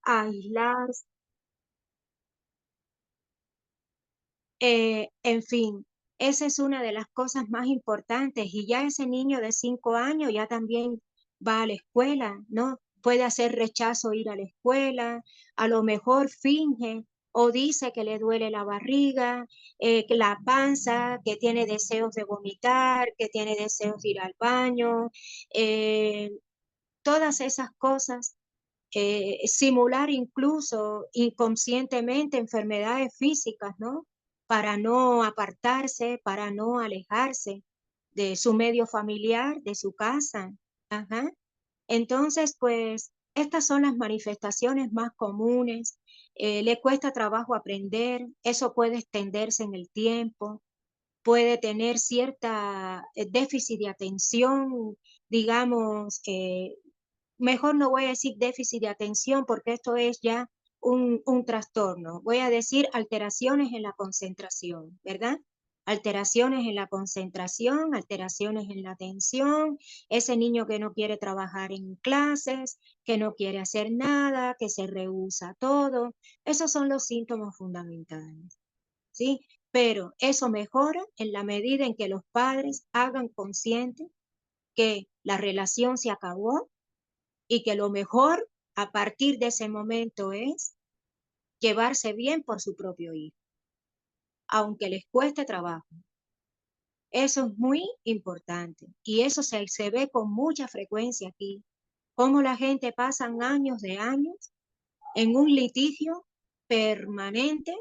aislarse, en fin, esa es una de las cosas más importantes. Y ya ese niño de 5 años ya también va a la escuela, ¿no? Puede hacer rechazo ir a la escuela, a lo mejor finge o dice que le duele la barriga, que la panza, que tiene deseos de vomitar, que tiene deseos de ir al baño, eh, todas esas cosas, simular incluso inconscientemente enfermedades físicas, ¿no? Para no apartarse, para no alejarse de su medio familiar, de su casa. Ajá. Entonces, pues, estas son las manifestaciones más comunes. Le cuesta trabajo aprender, eso puede extenderse en el tiempo, puede tener cierta déficit de atención, digamos, mejor no voy a decir déficit de atención porque esto es ya un trastorno. Voy a decir alteraciones en la concentración, ¿verdad? Alteraciones en la concentración, alteraciones en la atención, ese niño que no quiere trabajar en clases, que no quiere hacer nada, que se rehúsa a todo. Esos son los síntomas fundamentales, ¿sí? Pero eso mejora en la medida en que los padres hagan consciente que la relación se acabó y que lo mejor a partir de ese momento es llevarse bien por su propio hijo, aunque les cueste trabajo. Eso es muy importante y eso se ve con mucha frecuencia aquí, cómo la gente pasa años de años en un litigio permanente,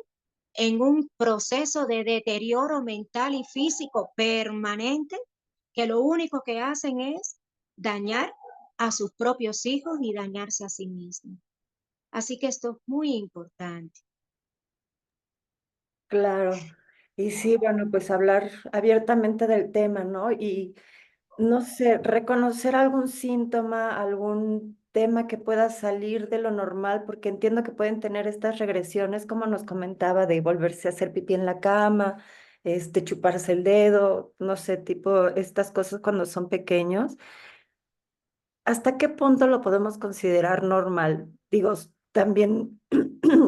en un proceso de deterioro mental y físico permanente, que lo único que hacen es dañar a sus propios hijos y dañarse a sí mismos. Así que esto es muy importante. Claro. Y sí, bueno, pues hablar abiertamente del tema, ¿no? Y no sé, reconocer algún síntoma, algún tema que pueda salir de lo normal, porque entiendo que pueden tener estas regresiones, como nos comentaba, de volverse a hacer pipí en la cama, chuparse el dedo, no sé, tipo estas cosas cuando son pequeños. ¿Hasta qué punto lo podemos considerar normal? Digo, también,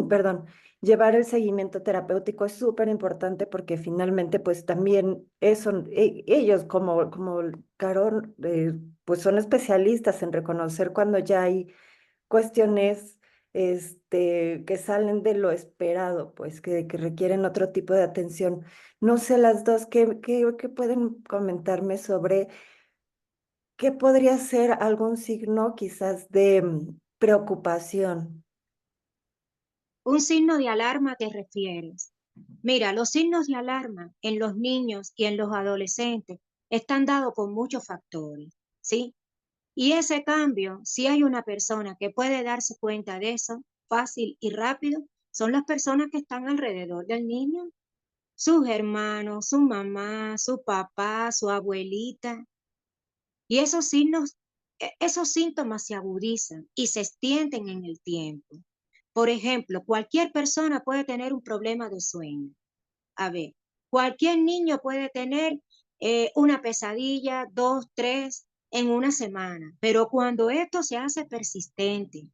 perdón, llevar el seguimiento terapéutico es súper importante porque finalmente, pues también eso, ellos como Carol, pues son especialistas en reconocer cuando ya hay cuestiones, que salen de lo esperado, pues que requieren otro tipo de atención. No sé, las dos, ¿qué pueden comentarme sobre qué podría ser algún signo quizás de preocupación? Un signo de alarma te refieres. Mira, los signos de alarma en los niños y en los adolescentes están dados por muchos factores, ¿sí? Y ese cambio, si hay una persona que puede darse cuenta de eso fácil y rápido, son las personas que están alrededor del niño, sus hermanos, su mamá, su papá, su abuelita. Y esos signos, esos síntomas se agudizan y se extienden en el tiempo. Por ejemplo, cualquier persona puede tener un problema de sueño. A ver, cualquier niño puede tener una pesadilla, dos, tres en una semana, pero cuando esto se hace persistente,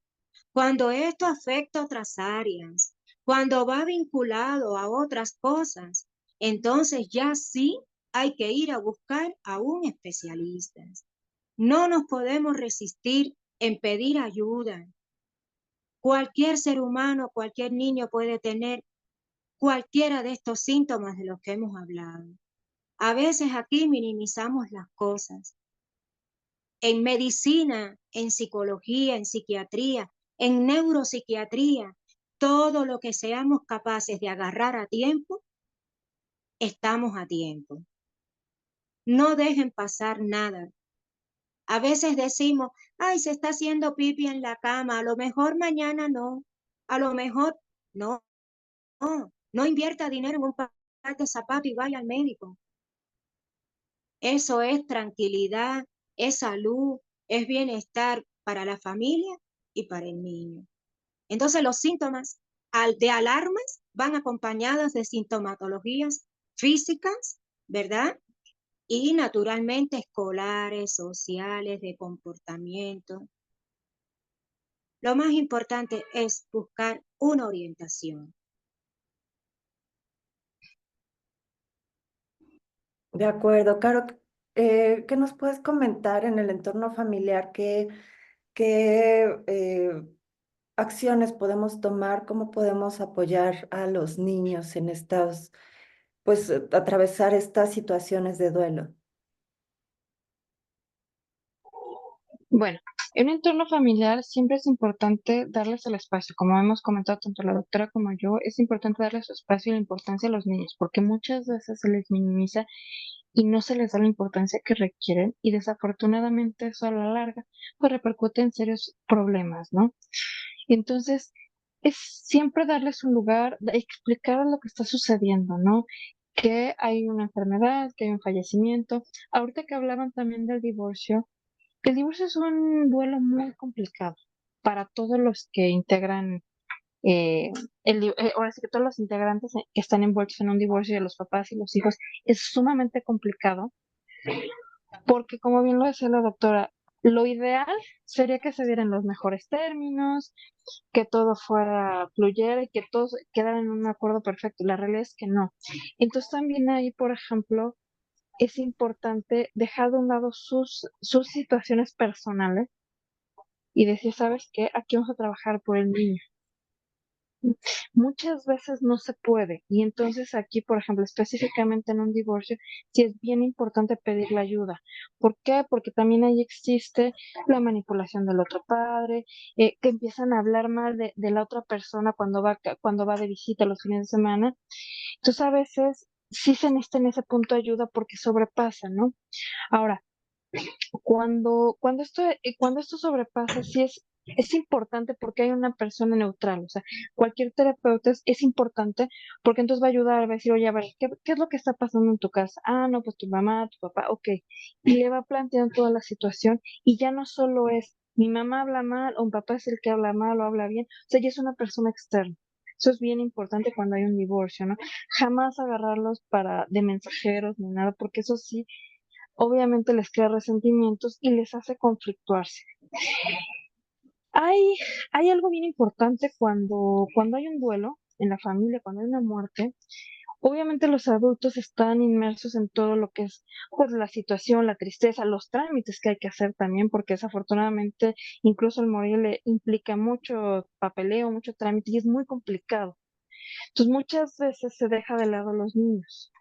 cuando esto afecta otras áreas, cuando va vinculado a otras cosas, entonces ya sí hay que ir a buscar a un especialista. No nos podemos resistir en pedir ayuda. Cualquier ser humano, cualquier niño puede tener cualquiera de estos síntomas de los que hemos hablado. A veces aquí minimizamos las cosas. En medicina, en psicología, en psiquiatría, en neuropsiquiatría, todo lo que seamos capaces de agarrar a tiempo, estamos a tiempo. No dejen pasar nada. A veces decimos, ay, se está haciendo pipi en la cama, a lo mejor mañana no, a lo mejor no, no invierta dinero en un par de zapatos y vaya al médico. Eso es tranquilidad, es salud, es bienestar para la familia y para el niño. Entonces los síntomas de alarmas van acompañados de sintomatologías físicas, ¿verdad? Y naturalmente escolares, sociales, de comportamiento. Lo más importante es buscar una orientación. De acuerdo, Caro, ¿qué nos puedes comentar en el entorno familiar? ¿Qué acciones podemos tomar? ¿Cómo podemos apoyar a los niños en estas, pues, atravesar estas situaciones de duelo? Bueno, en un entorno familiar siempre es importante darles el espacio. Como hemos comentado tanto la doctora como yo, es importante darles su espacio y la importancia a los niños, porque muchas veces se les minimiza y no se les da la importancia que requieren y desafortunadamente eso a la larga pues repercute en serios problemas, ¿no? Entonces, es siempre darles un lugar, explicar lo que está sucediendo, ¿no? Que hay una enfermedad, que hay un fallecimiento. Ahorita que hablaban también del divorcio, el divorcio es un duelo muy complicado para todos los que integran, eh, ahora sí que todos los integrantes que están envueltos en un divorcio de los papás y los hijos, es sumamente complicado porque como bien lo decía la doctora, lo ideal sería que se dieran los mejores términos, que todo fuera fluyera y que todos quedaran en un acuerdo perfecto. La realidad es que no. Entonces también ahí, por ejemplo, es importante dejar de un lado sus situaciones personales y decir, ¿sabes qué? Aquí vamos a trabajar por el niño. Muchas veces no se puede y entonces aquí, por ejemplo, específicamente en un divorcio, sí es bien importante pedir la ayuda. ¿Por qué? Porque también ahí existe la manipulación del otro padre, que empiezan a hablar mal de la otra persona cuando va de visita los fines de semana. Entonces a veces sí se necesita en ese punto ayuda porque sobrepasa, ¿no? Ahora, cuando esto sobrepasa, es importante porque hay una persona neutral, o sea, cualquier terapeuta es importante porque entonces va a ayudar, va a decir, oye, a ver, ¿qué es lo que está pasando en tu casa? Ah, no, pues tu mamá, tu papá, ok. Y le va planteando toda la situación y ya no solo es mi mamá habla mal o mi papá es el que habla mal o habla bien, o sea, ya es una persona externa. Eso es bien importante cuando hay un divorcio, ¿no? Jamás agarrarlos de mensajeros ni nada, porque eso sí obviamente les crea resentimientos y les hace conflictuarse. Hay, hay algo bien importante cuando hay un duelo en la familia, cuando hay una muerte. Obviamente los adultos están inmersos en todo lo que es pues, la situación, la tristeza, los trámites que hay que hacer también, porque desafortunadamente incluso el morir le implica mucho papeleo, mucho trámite y es muy complicado. Entonces muchas veces se deja de lado a los niños.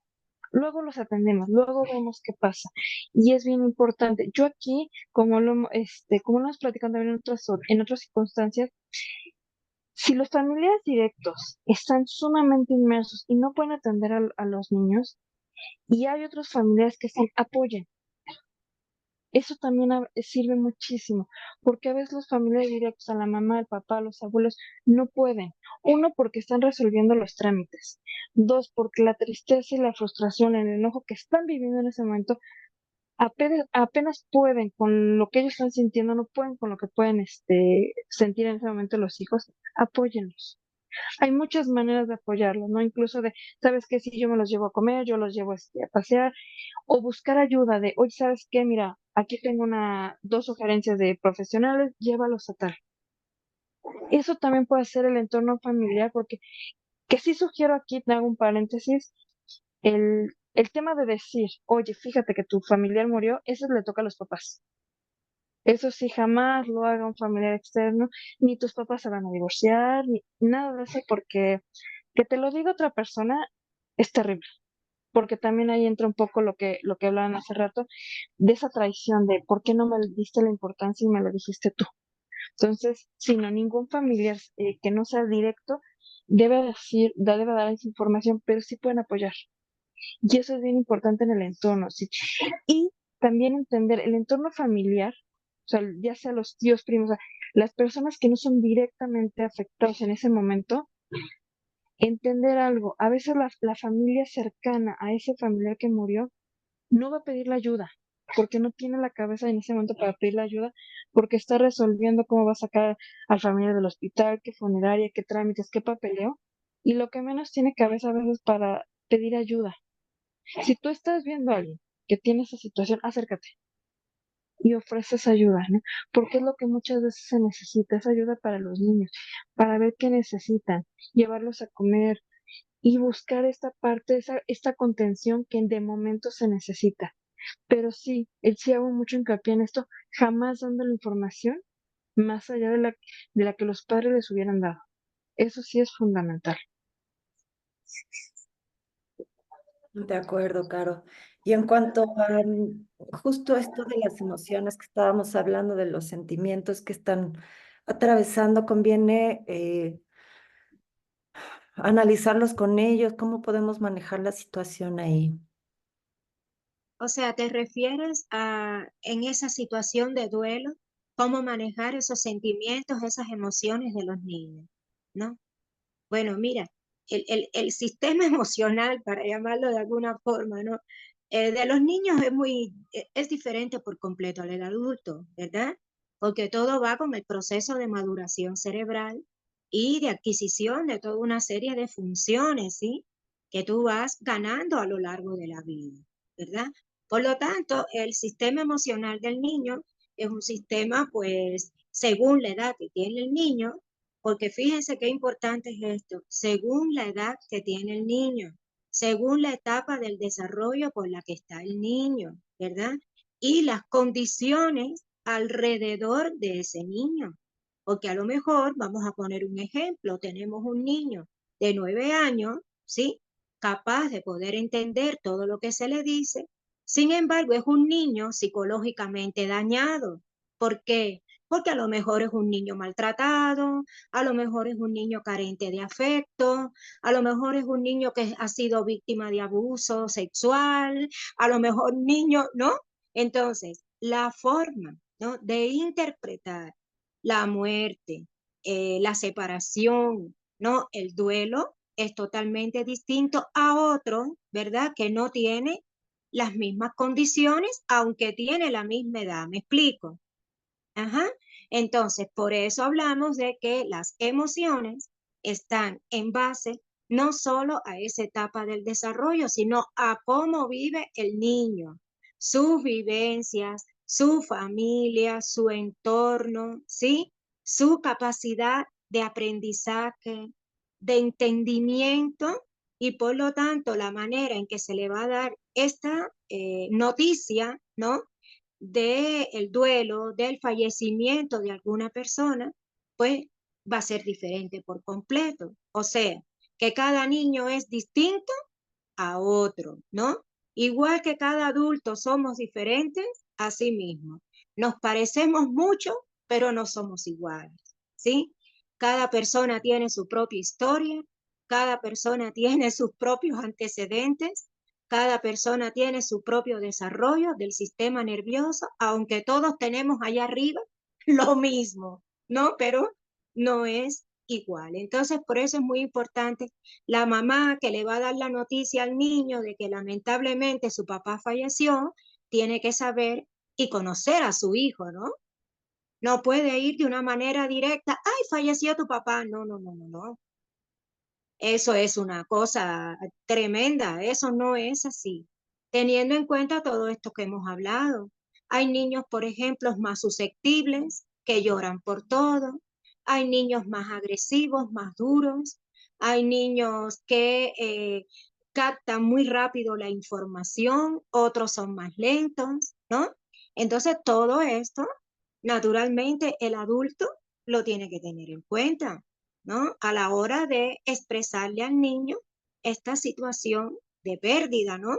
Luego los atendemos, luego vemos qué pasa. Y es bien importante. Yo aquí, como lo hemos platicado también en otras circunstancias, si los familiares directos están sumamente inmersos y no pueden atender a los niños, y hay otros familiares que están apoyen, eso también sirve muchísimo, porque a veces los familiares directos, a la mamá, al papá, a los abuelos, no pueden. Uno, porque están resolviendo los trámites. Dos, porque la tristeza y la frustración, el enojo que están viviendo en ese momento apenas pueden con lo que ellos están sintiendo, no pueden con lo que pueden sentir en ese momento los hijos, apóyenlos. Hay muchas maneras de apoyarlos, ¿no? Incluso ¿sabes qué? Si yo me los llevo a comer, yo los llevo a pasear, o buscar ayuda oye, ¿sabes qué? Mira, aquí tengo dos sugerencias de profesionales, llévalos a tal. Eso también puede ser el entorno familiar, porque que sí sugiero aquí, te hago un paréntesis, el tema de decir, oye, fíjate que tu familiar murió, eso le toca a los papás. Eso sí, jamás lo haga un familiar externo, ni tus papás se van a divorciar, ni nada de eso, porque que te lo diga otra persona es terrible, porque también ahí entra un poco lo que hablaban hace rato, de esa traición de por qué no me diste la importancia y me lo dijiste tú. Entonces, si no, ningún familiar que no sea directo debe dar esa información, pero sí pueden apoyar. Y eso es bien importante en el entorno, ¿sí? Y también entender el entorno familiar, o sea, ya sea los tíos, primos, o sea, las personas que no son directamente afectadas en ese momento, entender algo. A veces la familia cercana a ese familiar que murió no va a pedir la ayuda, porque no tiene la cabeza en ese momento para pedir la ayuda, porque está resolviendo cómo va a sacar al familiar del hospital, qué funeraria, qué trámites, qué papeleo, y lo que menos tiene cabeza a veces para pedir ayuda. Si tú estás viendo a alguien que tiene esa situación, acércate. y ofreces ayuda, ¿no? Porque es lo que muchas veces se necesita, es ayuda para los niños, para ver qué necesitan, llevarlos a comer y buscar esta parte, esta contención que de momento se necesita. Pero sí, sí hago mucho hincapié en esto, jamás dando la información más allá de la que los padres les hubieran dado. Eso sí es fundamental. De acuerdo, Caro. Y en cuanto a justo esto de las emociones que estábamos hablando, de los sentimientos que están atravesando, conviene analizarlos con ellos, cómo podemos manejar la situación ahí. O sea, ¿te refieres a en esa situación de duelo, cómo manejar esos sentimientos, esas emociones de los niños? ¿No? Bueno, mira, el sistema emocional, para llamarlo de alguna forma, ¿no? De los niños es diferente por completo al del adulto, ¿verdad? Porque todo va con el proceso de maduración cerebral y de adquisición de toda una serie de funciones, ¿sí? Que tú vas ganando a lo largo de la vida, ¿verdad? Por lo tanto, el sistema emocional del niño es un sistema, pues, según la edad que tiene el niño, porque fíjense qué importante es esto, según la edad que tiene el niño, según la etapa del desarrollo por la que está el niño, ¿verdad? Y las condiciones alrededor de ese niño. Porque a lo mejor, vamos a poner un ejemplo, tenemos un niño de 9 años, ¿sí? Capaz de poder entender todo lo que se le dice. Sin embargo, es un niño psicológicamente dañado. ¿Por qué? Porque a lo mejor es un niño maltratado, a lo mejor es un niño carente de afecto, a lo mejor es un niño que ha sido víctima de abuso sexual, a lo mejor niño, ¿no? Entonces, la forma, ¿no? de interpretar la muerte, la separación, ¿no? El duelo es totalmente distinto a otro, ¿verdad? Que no tiene las mismas condiciones, aunque tiene la misma edad. ¿Me explico? Ajá. Entonces, por eso hablamos de que las emociones están en base no solo a esa etapa del desarrollo, sino a cómo vive el niño, sus vivencias, su familia, su entorno, ¿sí? Su capacidad de aprendizaje, de entendimiento y por lo tanto la manera en que se le va a dar esta noticia, ¿no? Del duelo, del fallecimiento de alguna persona, pues va a ser diferente por completo. O sea, que cada niño es distinto a otro, ¿no? Igual que cada adulto somos diferentes, así mismo. Nos parecemos mucho, pero no somos iguales, ¿sí? Cada persona tiene su propia historia, cada persona tiene sus propios antecedentes, cada persona tiene su propio desarrollo del sistema nervioso, aunque todos tenemos allá arriba lo mismo, ¿no? Pero no es igual. Entonces, por eso es muy importante la mamá que le va a dar la noticia al niño de que lamentablemente su papá falleció, tiene que saber y conocer a su hijo, ¿no? No puede ir de una manera directa, ay, falleció tu papá. No, no, no, no, no. Eso es una cosa tremenda, eso no es así. Teniendo en cuenta todo esto que hemos hablado. Hay niños, por ejemplo, más susceptibles, que lloran por todo. Hay niños más agresivos, más duros. Hay niños que captan muy rápido la información, otros son más lentos, ¿no? Entonces, todo esto, naturalmente, el adulto lo tiene que tener en cuenta, ¿no? A la hora de expresarle al niño esta situación de pérdida, ¿no?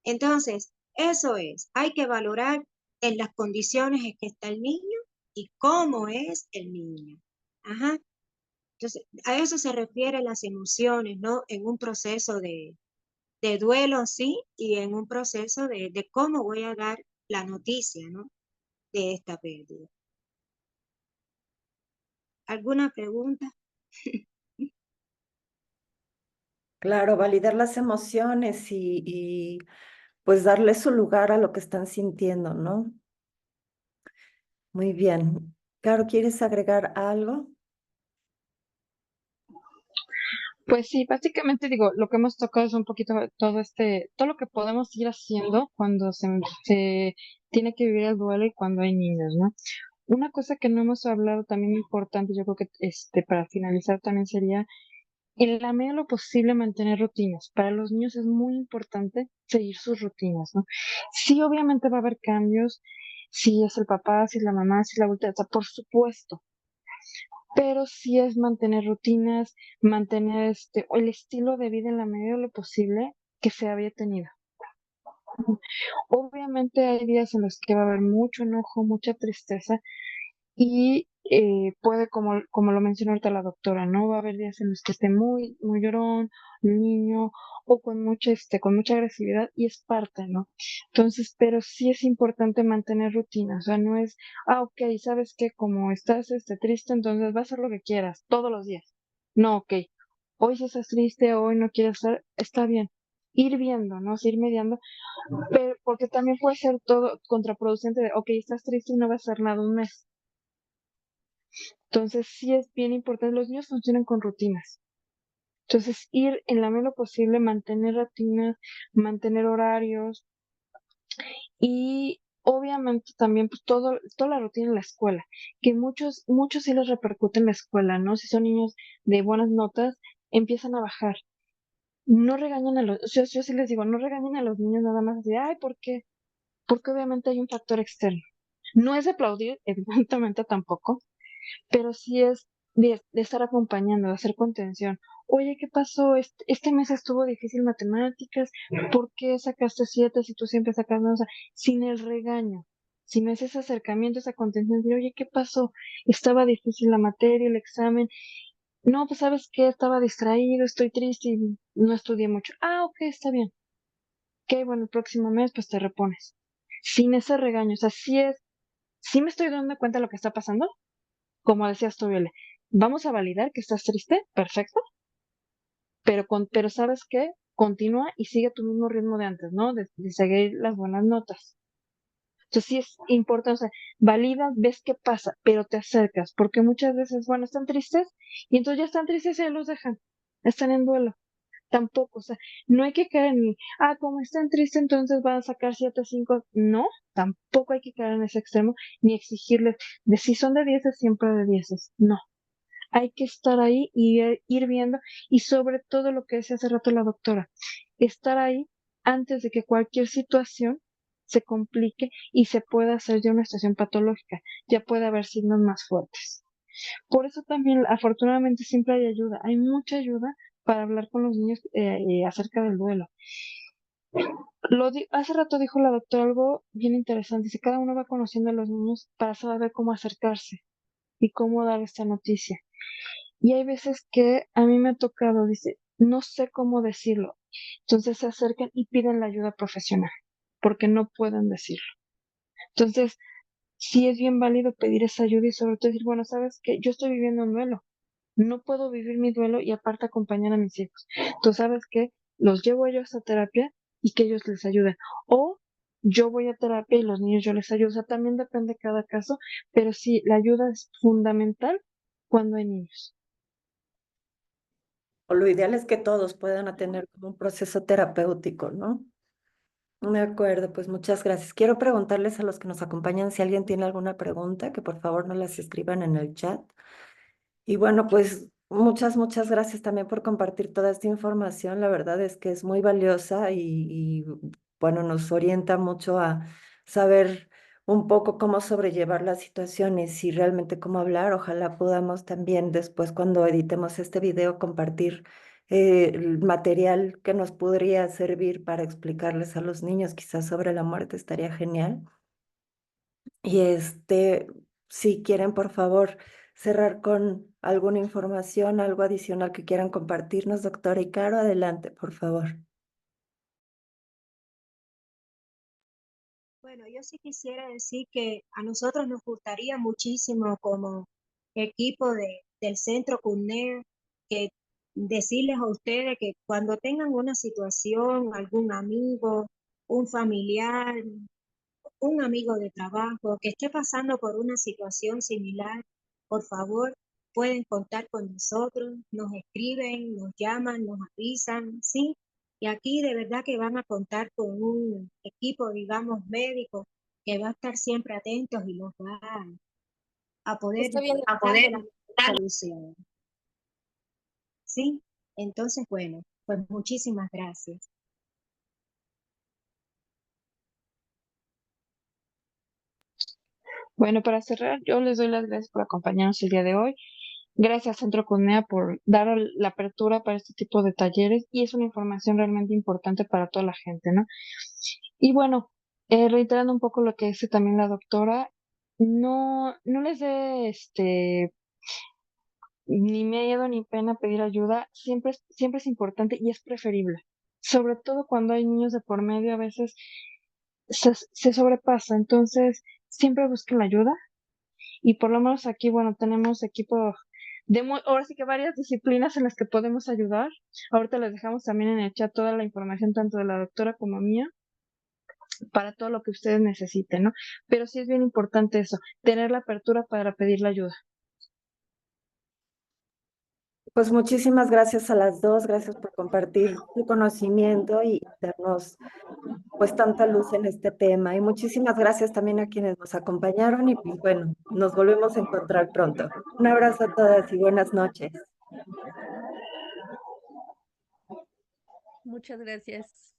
Entonces, eso es, hay que valorar en las condiciones en que está el niño y cómo es el niño. Ajá. Entonces, a eso se refieren las emociones, ¿no? En un proceso de duelo, sí, y en un proceso de cómo voy a dar la noticia, ¿no? De esta pérdida. ¿Alguna pregunta? Claro, validar las emociones y pues darle su lugar a lo que están sintiendo, ¿no? Muy bien. Caro, ¿quieres agregar algo? Pues sí, básicamente digo, lo que hemos tocado es un poquito todo todo lo que podemos ir haciendo cuando se tiene que vivir el duelo y cuando hay niños, ¿no? Una cosa que no hemos hablado también importante, yo creo que para finalizar también sería, en la medida de lo posible, mantener rutinas. Para los niños es muy importante seguir sus rutinas, ¿no? Sí, obviamente va a haber cambios, si es el papá, si es la mamá, si es la abuelita, o sea, por supuesto, pero sí es mantener rutinas, mantener el estilo de vida en la medida de lo posible que se había tenido. Obviamente hay días en los que va a haber mucho enojo, mucha tristeza y puede, como lo mencionó ahorita la doctora, ¿no? Va a haber días en los que esté muy, muy llorón, el niño, o con mucha agresividad, y es parte, ¿no? Entonces, pero sí es importante mantener rutina, o sea, no es, ok, sabes que como estás triste, entonces vas a hacer lo que quieras, todos los días. No, ok, hoy si estás triste, hoy no quieres estar, está bien. Ir viendo, ¿no? O sea, ir mediando, pero porque también puede ser todo contraproducente de, ok, estás triste y no vas a hacer nada un mes. Entonces, sí es bien importante, los niños funcionan con rutinas. Entonces, ir en la medida posible, mantener rutinas, mantener horarios y obviamente también pues toda la rutina en la escuela, que muchos sí les repercute en la escuela, ¿no? Si son niños de buenas notas, empiezan a bajar. No regañen yo sí les digo, no regañen a los niños nada más así, ay, ¿por qué? Porque obviamente hay un factor externo. No es de aplaudir, evidentemente tampoco, pero sí es de estar acompañando, de hacer contención. Oye, ¿qué pasó? Este mes estuvo difícil matemáticas, ¿por qué sacaste 7 si tú siempre sacas 9? O sea, sin el regaño, sin ese acercamiento, esa contención de, oye, ¿qué pasó? Estaba difícil la materia, el examen. No, pues sabes qué, estaba distraído, estoy triste y no estudié mucho. Ah, ok, está bien. Ok, bueno, el próximo mes pues te repones. Sin ese regaño, o sea, sí me estoy dando cuenta de lo que está pasando, como decías tú, Viole, vamos a validar que estás triste, perfecto, pero ¿sabes qué? Continúa y sigue tu mismo ritmo de antes, ¿no? De seguir las buenas notas. Entonces sí es importante, o sea, validas, ves qué pasa, pero te acercas, porque muchas veces, bueno, están tristes y entonces ya están tristes y ya los dejan, están en duelo. Tampoco, o sea, no hay que caer en, como están tristes, entonces van a sacar 7 5, no, tampoco hay que caer en ese extremo, ni exigirles, de si son de 10 siempre de 10, no, hay que estar ahí y ir viendo, y sobre todo lo que decía hace rato la doctora, estar ahí antes de que cualquier situación se complique y se pueda hacer ya una situación patológica, ya puede haber signos más fuertes. Por eso también, afortunadamente, siempre hay ayuda, hay mucha ayuda para hablar con los niños acerca del duelo. Hace rato dijo la doctora algo bien interesante, dice, cada uno va conociendo a los niños para saber cómo acercarse y cómo dar esta noticia. Y hay veces que a mí me ha tocado, dice, no sé cómo decirlo. Entonces se acercan y piden la ayuda profesional, porque no pueden decirlo. Entonces, sí es bien válido pedir esa ayuda y sobre todo decir, bueno, sabes que yo estoy viviendo un duelo, no puedo vivir mi duelo y aparte acompañar a mis hijos. Tú sabes que los llevo ellos a terapia y que ellos les ayuden. O yo voy a terapia y los niños yo les ayudo. O sea, también depende de cada caso, pero sí, la ayuda es fundamental cuando hay niños. O lo ideal es que todos puedan tener como un proceso terapéutico, ¿no? De acuerdo, pues muchas gracias. Quiero preguntarles a los que nos acompañan si alguien tiene alguna pregunta, que por favor nos las escriban en el chat. Y bueno, pues muchas gracias también por compartir toda esta información. La verdad es que es muy valiosa bueno, nos orienta mucho a saber un poco cómo sobrellevar las situaciones y realmente cómo hablar. Ojalá podamos también después, cuando editemos este video, compartir el material que nos podría servir para explicarles a los niños quizás sobre la muerte. Estaría genial. Y si quieren, por favor, cerrar con alguna información, algo adicional que quieran compartirnos, doctora Icaro, adelante, por favor. Bueno, yo sí quisiera decir que a nosotros nos gustaría muchísimo como equipo del Centro CUNER que decirles a ustedes que cuando tengan una situación, algún amigo, un familiar, un amigo de trabajo que esté pasando por una situación similar, por favor, pueden contar con nosotros, nos escriben, nos llaman, nos avisan, ¿sí? Y aquí de verdad que van a contar con un equipo, digamos, médico, que va a estar siempre atentos y los va a poder Está bien. dar de la solución. ¿Sí? Entonces, bueno, pues muchísimas gracias. Bueno, para cerrar, yo les doy las gracias por acompañarnos el día de hoy. Gracias, Centro CUNEA, por dar la apertura para este tipo de talleres y es una información realmente importante para toda la gente, ¿no? Y bueno, reiterando un poco lo que dice también la doctora, no les dé ni miedo ni pena pedir ayuda, siempre es importante y es preferible. Sobre todo cuando hay niños de por medio, a veces se sobrepasa, entonces siempre busquen la ayuda y por lo menos aquí, bueno, tenemos equipo ahora sí que varias disciplinas en las que podemos ayudar. Ahorita les dejamos también en el chat toda la información, tanto de la doctora como mía, para todo lo que ustedes necesiten, ¿no? Pero sí es bien importante eso, tener la apertura para pedir la ayuda. Pues muchísimas gracias a las dos, gracias por compartir tu conocimiento y darnos pues tanta luz en este tema. Y muchísimas gracias también a quienes nos acompañaron y pues bueno, nos volvemos a encontrar pronto. Un abrazo a todas y buenas noches. Muchas gracias.